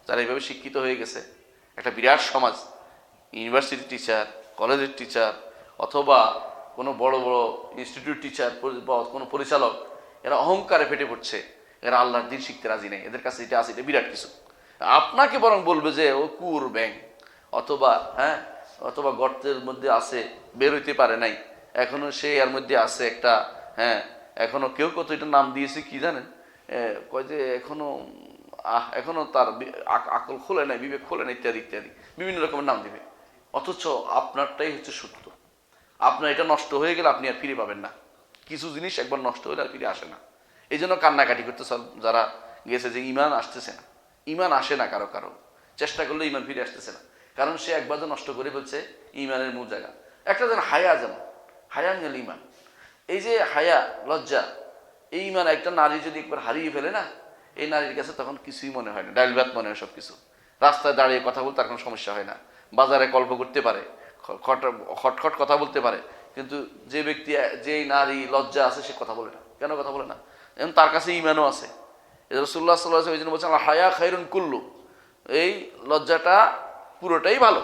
যারা এইভাবে শিক্ষিত হয়ে গেছে, একটা বিরাট সমাজ, ইউনিভার্সিটি টিচার, কলেজের টিচার, অথবা কোনো বড় বড় ইনস্টিটিউট টিচার বা কোনো পরিচালক, এরা অহংকারে ফেটে পড়ছে, এরা আল্লাহর দিন শিখতে রাজি নেই, এদের কাছে এটা আছে, এটা বিরাট কিছু। আপনাকে বরং বলবে যে ও কুর ব্যাং, অথবা অথবা গর্তের মধ্যে আছে, বের হইতে পারে নাই, এখনো সে এর মধ্যে আছে একটা, এখনো কেউ কত এটা নাম দিয়েছে কি জানেন, কয় যে এখনো তার আকল খোলে নাই, বিবেক খোলে না, ইত্যাদি ইত্যাদি বিভিন্ন রকমের নাম দিবে। অথচ আপনারটাই হচ্ছে সত্য। আপনার এটা নষ্ট হয়ে গেলে আপনি আর ফিরে পাবেন না। কিছু জিনিস একবার নষ্ট হলে আর ফিরে আসে না। এই জন্য কান্নাকাটি করতে যারা গেছে যে ইমান আসতেছে না, ইমান আসে না, কারো কারো চেষ্টা করলে ইমান ফিরে আসতেছে না, কারণ সে একবার তো নষ্ট করে ফেলছে ইমানের মূল জায়গা। একটা যেন হায়া, যেমন হায়া গেল ইমান, এই যে হায়া, লজ্জা, এই ইমান একটা নারী যদি একবার হারিয়ে ফেলে না, এই নারীর কাছে তখন কিছুই মনে হয় না, ডাইল ভাত মনে হয় সবকিছু। রাস্তায় দাঁড়িয়ে কথা বলতে তার কোনো সমস্যা হয় না, বাজারে গল্প করতে পারে, খটখট কথা বলতে পারে, কিন্তু যে ব্যক্তি, যেই নারী লজ্জা আছে, সে কথা বলে না। কেন কথা বলে না? এবং তার কাছে ইমানও আছে। রাসূলুল্লাহ সাল্লাল্লাহু আলাইহি ওয়াসাল্লাম বলছেন, হায়া খায়রুন কুল্লু, এই লজ্জাটা পুরোটাই ভালো,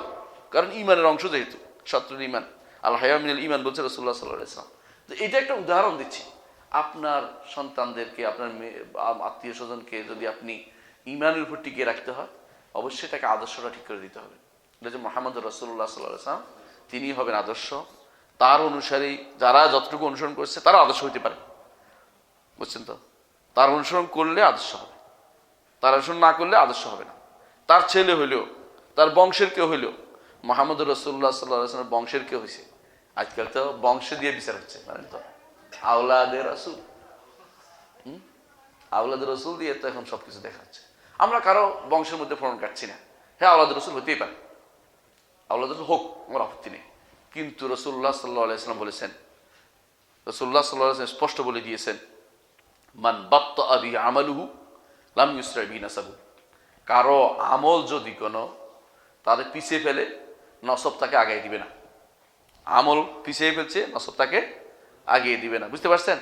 কারণ ইমানের অংশ যেহেতু, শত্রুর ইমান, আল হায়া মিনাল ইমান বলছে রাসূলুল্লাহ সাল্লাল্লাহু আলাইহি ওয়াসাল্লাম। তো এটা একটা উদাহরণ দিচ্ছি। আপনার সন্তানদেরকে, আপনার আত্মীয় স্বজনকে যদি আপনি ইমানের উপর টিকিয়ে রাখতে হয়, অবশ্যই তাকে আদর্শটা ঠিক করে দিতে হবে। এটা যে মুহাম্মদ রাসূলুল্লাহ সাল্লাল্লাহু আলাইহি ওয়াসাল্লাম, তিনি হবেন আদর্শ, তার অনুসারী যারা যতটুকু অনুসরণ করছে তারা আদর্শ হইতে পারে, বুঝছেন তো? তার অনুসরণ করলে আদর্শ হবে, তার অনুসরণ না করলে আদর্শ হবে না। তার ছেলে হইলেও, তার বংশের কেউ হইলেও, মুহাম্মদ রাসূলুল্লাহ সাল্লাল্লাহু আলাইহি ওয়াসাল্লামের বংশের কেউ হয়েছে। আজকাল তো বংশ দিয়ে বিচার হচ্ছে, জানেন তো, আওলাদে রাসূল, আওলাদে রাসূল দিয়ে তো এখন সবকিছু দেখা যাচ্ছে। আমরা কারো বংশের মধ্যে ফোড়ন কাটছি না, হ্যাঁ আওলাদে রাসূল হতেই পারে, আওলাদে রাসূল হোক, আমার আপত্তি নেই, কিন্তু রাসূলুল্লাহ সাল্লাল্লাহু আলাইহি ওয়াসাল্লাম বলেছেন, রাসূলুল্লাহ সাল্লাল্লাহু আলাইহি ওয়াসাল্লাম স্পষ্ট বলে দিয়েছেন, মান বাত্তা বিহি আমালুহু লাম ইউসরা বিহি নাসাবু, কারো আমল যদি কোনো তাদের পিছিয়ে ফেলে, নসব তাকে আগাই দিবে না। আমল পিছিয়ে ফেলছে, নসব তাকে আগিয়ে দিবে না। বুঝতে পারছেন?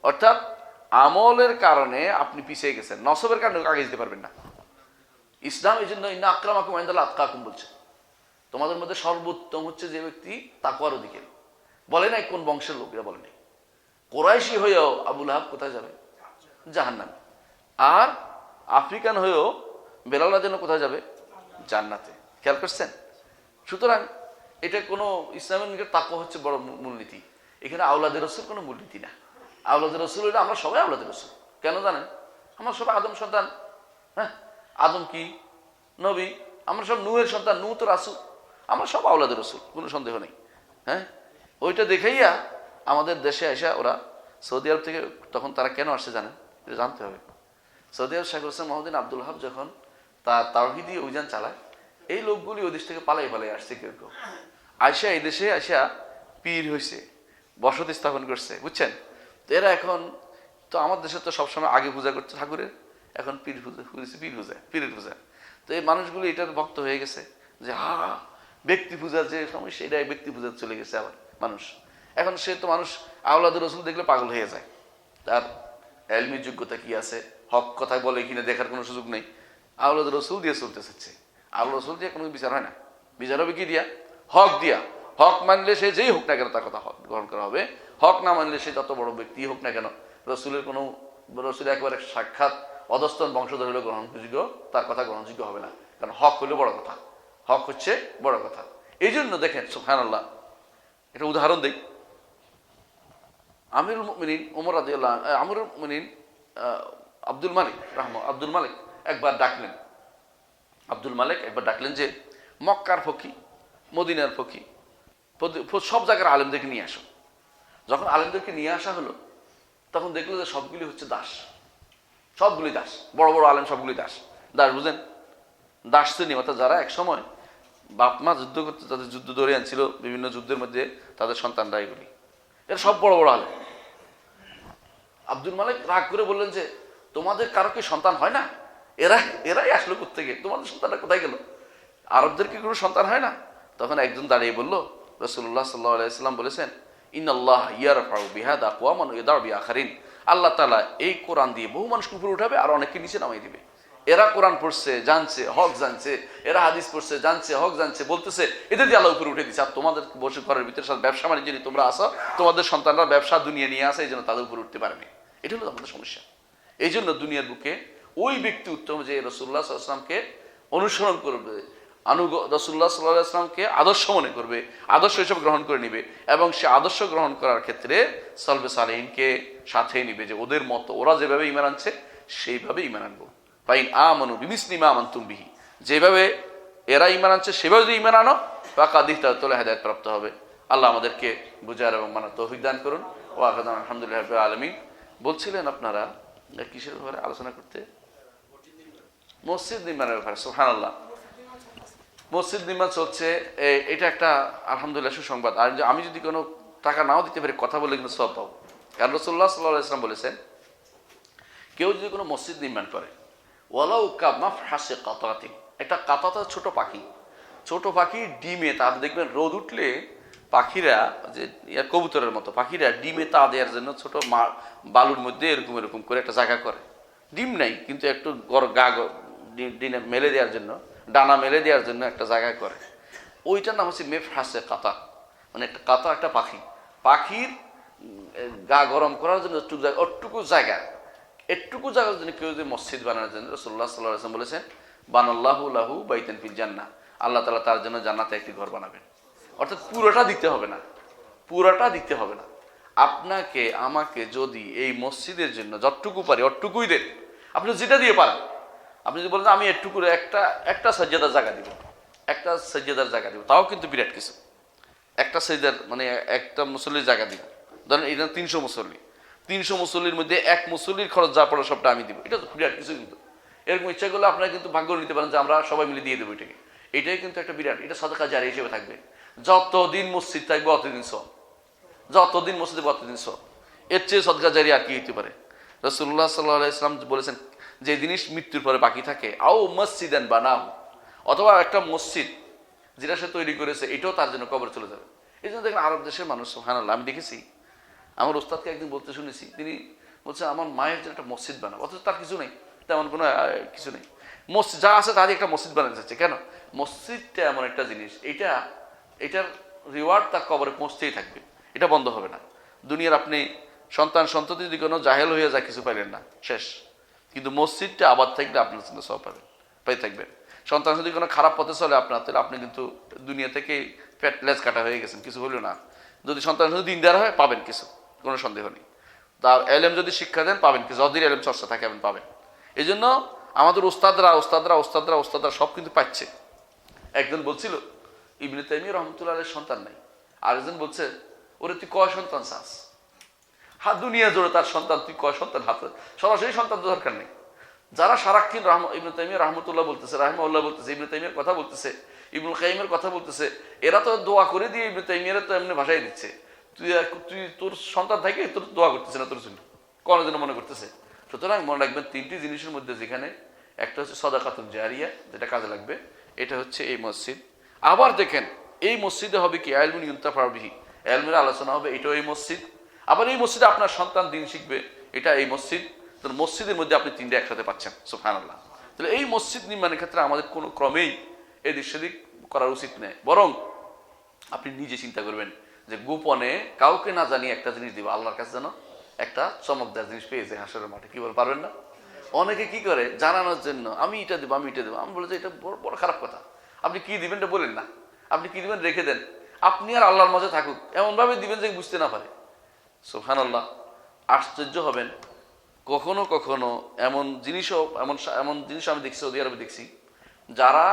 অর্থাৎ আমলের কারণে আপনি পিছিয়ে গেছেন, নসবের কারণে আগে যেতে পারবেন না। ইসলাম এই জন্য ইন্না আক্রামাকুম ইনদাল্লাহি আতকাকুম বলছে, তোমাদের মধ্যে সর্বোত্তম হচ্ছে যে ব্যক্তি তাকওয়ার অধিকারী। বলে নাই কোন বংশের লোক, এরা বলে নাই। কোরাইশি হয়েও আবু লাহাব কোথায় যাবে? জাহান্নামে। আর আফ্রিকান হয়েও বেলাল যেন কোথায় যাবে? জান্নাতে। খেয়াল করছেন? সুতরাং এটা কোনো ইসলামের নিকট তাকওয়া হচ্ছে বড় মূলনীতি। এখানে আওলাদের রাসূল কোনো মূলনীতি না। আওলাদের রাসূল হলে আমরা সবাই আওলাদের রাসূল। কেন জানেন? আমরা সবাই আদম সন্তান। হ্যাঁ, আদম কি নবী? আমরা সব নূহের সন্তান, নূহ তো রাসূল। আমরা সব আওলাদের রাসূল, কোনো সন্দেহ নেই। হ্যাঁ, ওইটা দেখাইয়া আমাদের দেশে আসা ওরা সৌদি আরব থেকে, তখন তারা কেন আসছে জানেন? এটা জানতে হবে। সৌদি আরব শেখ হোসেন মহদিন আব্দুল ওয়াহাব যখন তার তাওহীদি অভিযান চালায়, এই লোকগুলি ওই দেশ থেকে পালাই আসছে, কেউ কেউ আইসা এই দেশে আসা পীর হয়েছে, বসতি স্থাপন করছে, বুঝছেন? তো এরা এখন তো আমার দেশে তো সবসময় আগে পূজা করছে ঠাকুরের, এখন পীর পীরের পূজা। তো এই মানুষগুলি এটার ভক্ত হয়ে গেছে যে ব্যক্তি পূজার যে সমস্যা, এটা ব্যক্তি পূজার চলে গেছে আবার মানুষ। এখন সে তো মানুষ আওলাদের রাসূল দেখলে পাগল হয়ে যায়, তার এলমি যোগ্যতা কি আছে, হক কথা বলে কিনা দেখার কোনো সুযোগ নেই, আওলাদের রাসূল দিয়ে চলতে চাচ্ছে। আওলাদ রাসূল দিয়ে কোনো বিচার হয় না, বিচার হবে কি দিয়া? হক দিয়া। হক মানলে সে যেই হোক না কেন তার কথা গ্রহণ করা হবে, হক না মানলে সে যত বড় ব্যক্তি হোক না কেন, রসুলের কোনো, রসুলের একবারে সাক্ষাৎ অধস্তন বংশধর হলে গ্রহণযোগ্য, তার কথা গ্রহণযোগ্য হবে না, কারণ হক হইলে বড় কথা, হক হচ্ছে বড় কথা। এই জন্য দেখেন সুবহানাল্লাহ, এটা উদাহরণ দেই। আমিরুল মুমিনিন ওমর রাদিয়াল্লাহু আনহু, আমিরুল মুমিনিন আব্দুল মালিক একবার ডাকলেন, যে মক্কার ফকি, মদিনার ফকি, সব জায়গার আলেমদেরকে নিয়ে আসো। যখন আলেমদেরকে নিয়ে আসা হলো, তখন দেখলো যে সবগুলি হচ্ছে দাস, সবগুলি দাস, বড় বড় আলেম সবগুলি দাস। দাস বুঝেন? দাস শ্রেণী, অর্থাৎ যারা এক সময় বাপ মা যুদ্ধ করতে, তাদের যুদ্ধ ধরে আনছিল, বিভিন্ন যুদ্ধের মধ্যে তাদের সন্তানরা, এগুলি এরা সব বড় বড় আলেম। আব্দুল মালিক রাগ করে বললেন যে তোমাদের কারো কি সন্তান হয় না? এরাই আসলো কোত্থেকে? তোমাদের সন্তানটা কোথায় গেল? আরবদের কি কোনো সন্তান হয় না? তখন একজন দাঁড়িয়ে বলল, রাসূলুল্লাহ সাল্লাল্লাহু আলাইহি ওয়াসাল্লাম বলেছেন, ইন্নাল্লাহ ইয়ারফাউ বিহাদা আকওয়ামান ওয়া ইয়াদাউ বিআখারিন, আল্লাহ তাআলা এই কোরআন দিয়ে বহু মানুষকে উপরে উঠাবে আর অনেককে নিচে নামিয়ে দিবে। এরা কোরআন পড়ছে, জানছে, হক জানছে, এরা হাদিস পড়ছে, জানছে, হক জানছে, বলতেছে, এদের দিয়ে আল্লাহ উপরে উঠে দিচ্ছে। আর তোমাদের বসে ঘরের ভিতরে সব ব্যবসা বাণিজ্য নিয়ে তোমরা আসো, তোমাদের সন্তানরা ব্যবসা দুনিয়া নিয়ে আসে, এই জন্য তাদের উপরে উঠতে পারেনি। এটা হলো আমাদের সমস্যা। এই জন্য দুনিয়ার বুকে ওই ব্যক্তি উত্তম যে রাসূলুল্লাহ সাল্লাল্লাহু আলাইহি ওয়াসাল্লামকে অনুসরণ করবে, রাসূলুল্লাহ সাল্লাল্লাহু আলাইহি ওয়াসাল্লামকে আদর্শ মনে করবে, আদর্শ হিসেবে গ্রহণ করে নিবে, এবং সে আদর্শ গ্রহণ করার ক্ষেত্রে সালফে সালেহিনকে সাথে নিবে, যে ওদের মতো ওরা যেভাবে ঈমান আনছে সেইভাবে ঈমান আনবো। ফাইন আমানু বিমিসলি মা আমানতুম বিহি, যেভাবে এরা ঈমান আনছে সেভাবে যদি ঈমান আনো ফাকাদ ইহতাদাউ, হেদায়েত প্রাপ্ত হবে। আল্লাহ আমাদেরকে বুঝার এবং মানার তৌফিক দান করুন। ওয়া আখিরু দাওয়ানা আলহামদুলিল্লাহি রাব্বিল আলামিন। বলছিলেন আপনারা কিসের ব্যাপারে আলোচনা করতে? মসজিদ নির্মাণের ব্যাপারে। সুবহানাল্লাহ, মসজিদ নির্মাণ চলছে, এটা একটা আলহামদুলিল্লাহ সুসংবাদ। আর আমি যদি কোনো টাকা নাও দিতে পারি, কথা বলে কিন্তু সওয়াব পাবো। কারণ রাসূলুল্লাহ সাল্লাল্লাহু আলাইহি ওয়াসাল্লাম বলেছেন, কেউ যদি কোনো মসজিদ নির্মাণ করে, ওয়ালাউ কামাফহাসি কাতাতিন, একটা কাতাতা ছোট পাখি, ছোট পাখি ডিমে, তার দেখবেন রোদ উঠলে পাখিরা, যে কবুতরের মতো পাখিরা ডিমে তা দেওয়ার জন্য ছোট বালুর মধ্যে এরকম এরকম করে একটা জায়গা করে, ডিম নাই কিন্তু একটু ডিনে মেলে দেওয়ার জন্য, ডানা মেলে দেওয়ার জন্য একটা জায়গা করে। ওইটার নাম হচ্ছে মেফহাসে কাতা, মানে একটা কাতা, একটা পাখি, পাখির গা গরম করার জন্য ওটুকু জায়গা, এটুকু জায়গার জন্য কেউ যদি মসজিদ বানানোর জন্য, রাসূলুল্লাহ সাল্লাল্লাহু আলাইহি ওয়াসাল্লাম বলেছেন, বানাল্লাহু লাহু বাইতান ফিল জান্নাহ, আল্লাহ তাআলা তার জন্য জান্নাতে একটি ঘর বানাবেন। অর্থাৎ পুরোটা দিতে হবে না, পুরোটা দিতে হবে না। আপনাকে আমাকে যদি এই মসজিদের জন্য যতটুকু পারি অতটুকুই দেন, আপনি যেটা দিয়ে পারেন। আপনি যদি বলেন আমি একটুকু একটা সাজ্জাদার জায়গা দিব, একটা সাজ্জাদার জায়গা দিব, তাও কিন্তু বিরাট কিছু। একটা সাজ্জাদার মানে একটা মুসল্লির জায়গা দিব, ধরেন এটা 300 মুসল্লি, 300 মুসল্লির মধ্যে এক মুসল্লির খরচ যা পড়ে সবটা আমি দিব, এটা তো বিরাট কিছু। কিন্তু এরকম ইচ্ছা করলে আপনারা কিন্তু ভাগ্য নিতে পারেন যে আমরা সবাই মিলে দিয়ে দেবো এটাকে। এটাই কিন্তু একটা বিরাট, এটা সাদাকা জারিয়া হিসেবে থাকবে। যতদিন মসজিদ থাকবে অতদিন সওয়াব, যতদিন মসজিদে অতদিন সওয়াব। এর চেয়ে সাদাকা জারিয়া আর কি হতে পারে? রাসূলুল্লাহ সাল্লাল্লাহু আলাইহি ওয়াসাল্লাম বলেছেন, যে জিনিস মৃত্যুর পরে বাকি থাকে, আও মসজিদান বানাহু, অথবা একটা মসজিদ যেটা সে তৈরি করেছে এটাও তার জন্য কবরে চলে যাবে। এই জন্য দেখেন আরব দেশের মানুষ, সুবহানাল্লাহ, আমি দেখেছি, আমার ওস্তাদকে একদিন বলতে শুনেছি, তিনি বলছেন আমার মায়ের জন্য একটা মসজিদ বানাবো, অথচ তার কিছু নেই, তেমন কোনো কিছু নেই, মসজিদ যা আছে তারই একটা মসজিদ বানাতে চাচ্ছে। কেন? মসজিদটা এমন একটা জিনিস, এটার রিওয়ার্ড তার কবরে পৌঁছতেই থাকবে, এটা বন্ধ হবে না। দুনিয়ার আপনি সন্ততি যদি কোনো জাহেল হয়ে যায় কিছু পাইলেন না, শেষ। কিন্তু মসজিদটা আবার থাকলে আপনার জন্য সওয়াব পাবেন, পাই থাকবেন। সন্তান যদি কোনো খারাপ পথে চলে আপনার, তাহলে আপনি কিন্তু দুনিয়া থেকে পেট লেজ কাটা হয়ে গেছেন, কিছু হইল না। যদি সন্তান যদি দিনদার হয় পাবেন কিছু, কোনো সন্দেহ নেই। তার এলেম যদি শিক্ষা দেন পাবেন কিছু, যতদিন এলেম চর্চা থাকে আপনি পাবেন। এই জন্য আমাদের ওস্তাদরা সব কিন্তু পাচ্ছে। একজন বলছিল ইবনে তাইমিয়া রাহমাতুল্লাহ আলাইহির সন্তান নাই, আরেকজন বলছে ওরে তুই কয় সন্তান চাস? দুনিয়া জোড়ে তার সন্তান, তুই কয় সন্তান হাতে? সরাসরি সন্তান তো দরকার নেই। যারা সারাক্ষণ ইবনে তাইমিয়া রাহমাতুল্লাহ বলতেছে, রাহিমাহুল্লাহ বলতেছে, ইবনে তাইমিয়ার কথা বলতেছে, ইবনুল কাইয়িমের কথা বলতেছে, এরা তো দোয়া করে দিয়ে ইবনে তাইমিয়ার তো এমনি ভাষাই দিচ্ছে। তুই তোর সন্তান থাকে তোর দোয়া করতেছে না তোর জন্য, কোনো জন্য মনে করতেছে। সুতরাং মনে রাখবেন তিনটি জিনিসের মধ্যে, যেখানে একটা হচ্ছে সাদাকাতুন জারিয়া, যেটা কাজে লাগবে, এটা হচ্ছে এই মসজিদ। আবার দেখেন এই মসজিদে হবে কি ইলমুন ইউনতাফা বিহি, ইলমের আলোচনা হবে, এটাও এই মসজিদ। আবার এই মসজিদে আপনার সন্তান দিন শিখবে, এটা এই মসজিদ। তো মসজিদের মধ্যে আপনি তিনটে একসাথে পাচ্ছেন, সুবহানাল্লাহ। তাহলে এই মসজিদ নির্মাণের ক্ষেত্রে আমাদের কোনো ক্রমেই এদিক সেদিক করার উচিত নেই, বরং আপনি নিজে চিন্তা করবেন যে গোপনে কাউকে না জানিয়ে একটা জিনিস দিব, আল্লাহর কাছে যেন একটা চমকদার জিনিস পেয়েছে হাসরের মাঠে। কি বল, পারবেন না? অনেকে কি করে জানানোর জন্য আমি এটা দেবো, আমি এটা দেবো। আমি বলে যে এটা বড় খারাপ কথা। আপনি কি দিবেন এটা বলেন না, আপনি কি দিবেন রেখে দেন, আপনি আর আল্লাহর মাঝে থাকুক, এমনভাবে দিবেন যে বুঝতে না পারে। সুবহানাল্লাহ, আশ্চর্য হবেন। কখনো কখনো এমন জিনিসও আমি দেখছি, সৌদি আরবে দেখছি, যারা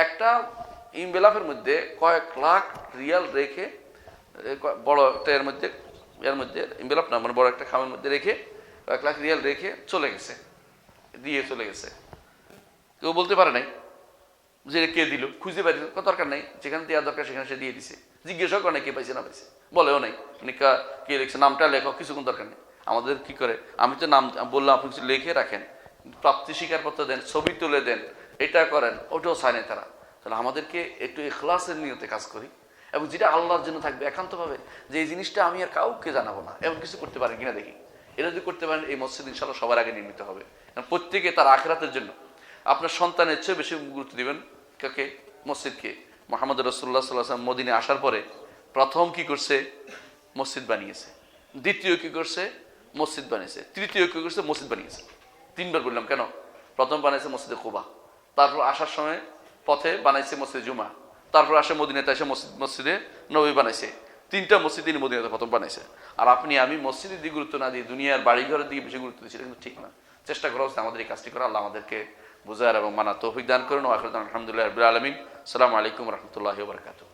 একটা ইনভেলপের মধ্যে কয়েক লাখ রিয়াল রেখে, বড় একটা এর মধ্যে ইনভেলপ না, মানে বড় একটা খামের মধ্যে রেখে কয়েক লাখ রিয়াল রেখে চলে গেছে, দিয়ে চলে গেছে। কেউ বলতে পারে নাই যে কে দিল, খুঁজতে পারি দরকার নেই, যেখানে দেওয়ার দরকার সেখানে সে দিয়ে দিছে। জিজ্ঞাসা করে না কে পাইছে না পাইছে, বলেও নাই মানে কে লিখছে, নামটা লেখো, কিছুক্ষণ দরকার নেই। আমাদের কি করে, আমি তো নাম বললাম, আপনি কিছু লিখে রাখেন, প্রাপ্তি স্বীকারপত্র দেন, ছবি তুলে দেন, এটা করেন, ওটাও চায় না তারা। তাহলে আমাদেরকে একটু ইখলাসের নিয়তে কাজ করি, এবং যেটা আল্লাহর জন্য থাকবে একান্তভাবে, যে এই জিনিসটা আমি আর কাউকে জানাবো না, এমন কিছু করতে পারেন কিনা দেখি। এটা যদি করতে পারেন এই মসজিদ ইনশাআল্লাহ সবার আগে নির্মিত হবে, কারণ প্রত্যেকে তার আখিরাতের জন্য আপনার সন্তানের চেয়ে বেশি গুরুত্ব দিবেন কাকে? মসজিদকে। মুহাম্মদ রাসূলুল্লাহ সাল্লাল্লাহু আলাইহি ওয়াসাল্লাম মদিনায় আসার পরে প্রথম কি করছে? মসজিদ বানিয়েছে। দ্বিতীয় কি করছে? মসজিদ বানিয়েছে। তৃতীয় কি করছে? মসজিদ বানিয়েছে। তিনবার বললাম কেন? প্রথম বানাইছে মসজিদে কুবা, তারপর আসার সময় পথে বানাইছে মসজিদে জুমা, তারপর আসে মদিনাতে এসে মসজিদে নবী বানাইছে। তিনটা মসজিদ তিনি মদিনাতে প্রথম বানাইছে। আর আপনি আমি মসজিদের দিকে গুরুত্ব না দিয়ে দুনিয়ার বাড়িঘরের দিকে বেশি গুরুত্ব দিচ্ছি, এটা কিন্তু ঠিক না। চেষ্টা করা হচ্ছে আমাদের এই কাজটি করা। আল্লাহ আমাদেরকে বুঝার এবং মানা তৌফিক দান করুন। আলহামদুলিল্লাহ রাব্বিল আলামিন। আসসালামু আলাইকুম ওয়া রাহমাতুল্লাহি ওয়া বারাকাতুহু।